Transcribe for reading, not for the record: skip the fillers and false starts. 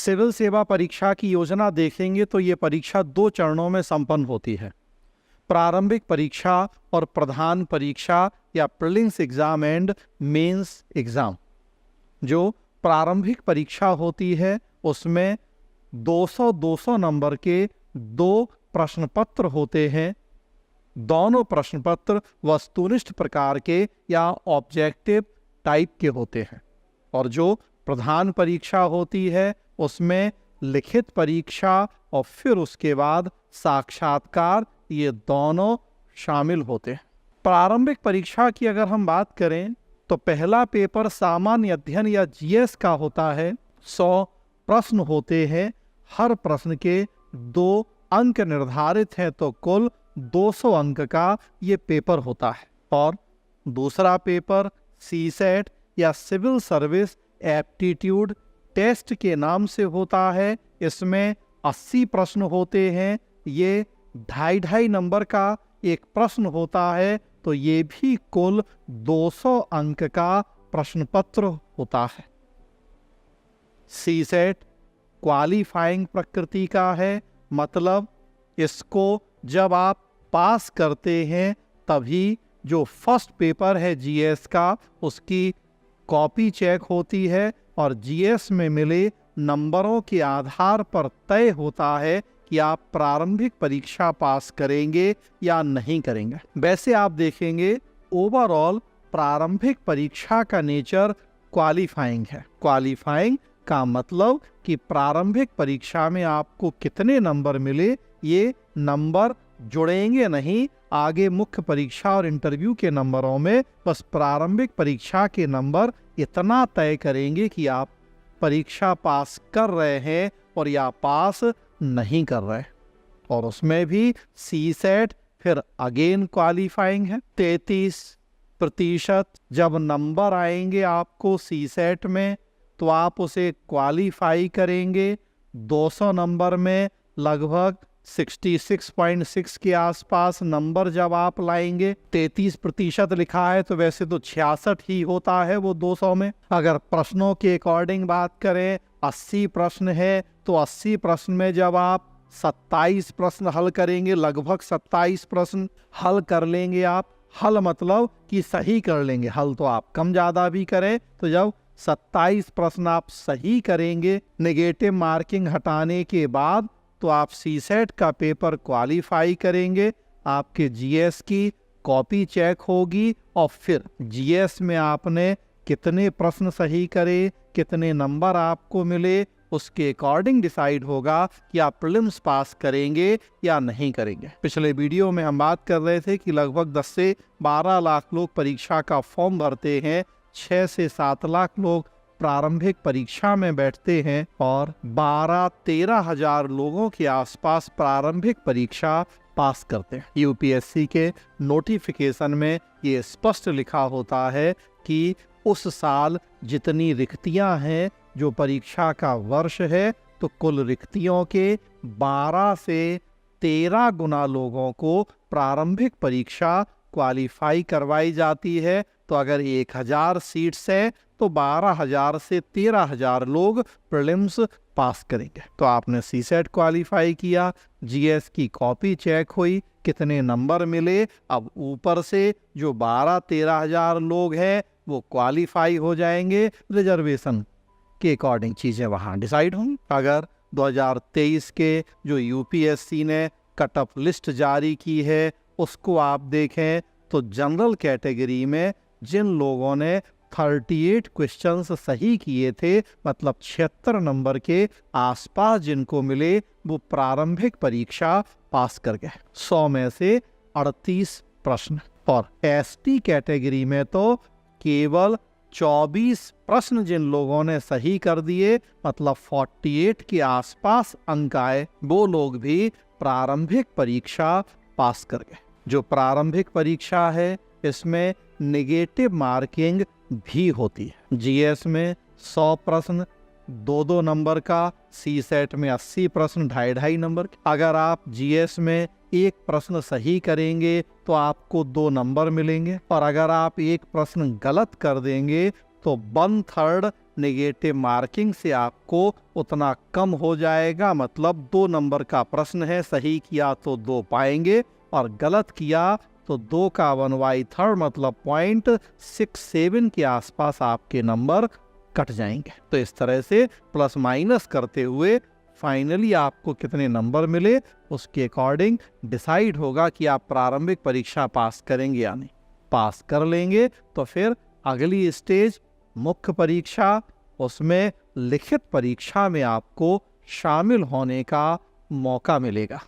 Civil सेवा परीक्षा की योजना देखेंगे तो ये परीक्षा 2 चरणों में संपन्न होती है। प्रारंभिक परीक्षा और प्रधान परीक्षा या prelims exam and mains exam. जो प्रारंभिक परीक्षा होती है उसमें 200-200 नंबर के 2 प्रश्न पत्र होते हैं। दोनों प्रश्न पत्र वस्तुनिष्ठ प्रकार के या ऑब्जेक्टिव टाइप के होते हैं। और जो प्रधान परीक्षा होती है उसमें लिखित परीक्षा और फिर उसके बाद साक्षात्कार, ये दोनों शामिल होते हैं। प्रारंभिक परीक्षा की अगर हम बात करें तो पहला पेपर सामान्य अध्ययन या जीएस का होता है। 100 प्रश्न होते हैं, हर प्रश्न के 2 अंक निर्धारित हैं, तो कुल 200 अंक का ये पेपर होता है। और दूसरा पेपर सीसेट या सिविल सर्विस एप्टीट्यूड टेस्ट के नाम से होता है। इसमें 80 प्रश्न होते हैं। ये 2.5 नंबर का एक प्रश्न होता है, तो ये भी कुल 200 अंक का प्रश्न पत्र होता है। सीसेट क्वालिफाइंग प्रकृति का है, मतलब इसको जब आप पास करते हैं तभी जो फर्स्ट पेपर है जीएस का उसकी कॉपी चेक होती है और जीएस में मिले नंबरों के आधार पर तय होता है कि आप प्रारंभिक परीक्षा पास करेंगे या नहीं करेंगे। वैसे आप देखेंगे ओवरऑल प्रारंभिक परीक्षा का नेचर क्वालिफाइंग है। क्वालिफाइंग का मतलब कि प्रारंभिक परीक्षा में आपको कितने नंबर मिले, ये नंबर जुड़ेंगे नहीं आगे मुख्य परीक्षा और इंटरव्यू के नंबरों में। बस प्रारंभिक परीक्षा के नंबर इतना तय करेंगे कि आप परीक्षा पास कर रहे हैं और या पास नहीं कर रहे। और उसमें भी सीसेट फिर अगेन क्वालिफाइंग है। 33% जब नंबर आएंगे आपको सीसेट में तो आप उसे क्वालिफाई करेंगे। 200 नंबर में लगभग 66.6 के आसपास नंबर जब आप लाएंगे, 33% लिखा है तो वैसे तो 66 ही होता है वो 200 में। अगर प्रश्नों के अकॉर्डिंग बात करें 80 प्रश्न है तो 80 प्रश्न में जब आप 27 प्रश्न हल करेंगे, लगभग 27 प्रश्न हल कर लेंगे आप। हल मतलब कि सही कर लेंगे, हल तो आप कम ज़्यादा भी करें, तो जब 27 प्रश्न आप सही करेंगे नेगेटिव मार्किंग हटाने के बाद तो आप सीसेट का पेपर क्वालिफाई करेंगे। आपके जीएस की कॉपी चेक होगी और फिर जीएस में आपने कितने प्रश्न सही करे, कितने नंबर आपको मिले, उसके अकॉर्डिंग डिसाइड होगा कि आप प्रीलिम्स पास करेंगे या नहीं करेंगे। पिछले वीडियो में हम बात कर रहे थे कि लगभग 10 से 12 लाख लोग परीक्षा का फॉर्म भरते हैं, 6 से 7 लाख लोग प्रारंभिक परीक्षा में बैठते हैं और 12-13 हजार लोगों के आसपास प्रारंभिक परीक्षा पास करते हैं। यूपीएससी के नोटिफिकेशन में ये स्पष्ट लिखा होता है कि उस साल जितनी रिक्तियां हैं, जो परीक्षा का वर्ष है, तो कुल रिक्तियों के 12 से 13 गुना लोगों को प्रारंभिक परीक्षा क्वालिफाई करवाई जाती है। तो अगर 1000 सीट्स है तो 12,000 से 13,000 लोग प्रीलिम्स पास करेंगे। तो आपने सीसेट क्वालिफाई किया, जीएस की कॉपी चेक हुई, कितने नंबर मिले, अब ऊपर से जो 12-13,000 लोग हैं वो क्वालिफाई हो जाएंगे। रिजर्वेशन के अकॉर्डिंग चीज़ें वहाँ डिसाइड होंगी। अगर 2023 के जो यूपीएससी ने कट ऑफ लिस्ट जारी की है उसको आप देखें तो जनरल कैटेगरी में जिन लोगों ने 38 क्वेश्चंस सही किए थे, मतलब 76 नंबर के आसपास जिनको मिले, वो प्रारंभिक परीक्षा पास कर गए। 100 में से 38 प्रश्न। और एसटी कैटेगरी में तो केवल 24 प्रश्न जिन लोगों ने सही कर दिए, मतलब 48 के आसपास अंक आए, वो लोग भी प्रारंभिक परीक्षा पास कर गए। जो प्रारंभिक परीक्षा है इसमें नेगेटिव मार्किंग भी होती है। जीएस में 100 प्रश्न 2-2 नंबर का, सीसेट में 80 प्रश्न 2.5 नंबर। अगर आप जीएस में एक प्रश्न सही करेंगे तो आपको 2 नंबर मिलेंगे और अगर आप एक प्रश्न गलत कर देंगे तो 1/3 नेगेटिव मार्किंग से आपको उतना कम हो जाएगा। मतलब 2 नंबर का प्रश्न है, सही किया तो 2 पाएंगे और गलत किया तो 2 का 1/3 मतलब 0.67 के आसपास आपके नंबर कट जाएंगे। तो इस तरह से प्लस माइनस करते हुए फाइनली आपको कितने नंबर मिले उसके अकॉर्डिंग डिसाइड होगा कि आप प्रारंभिक परीक्षा पास करेंगे या नहीं। पास कर लेंगे तो फिर अगली स्टेज मुख्य परीक्षा, उसमें लिखित परीक्षा में आपको शामिल होने का मौका मिलेगा।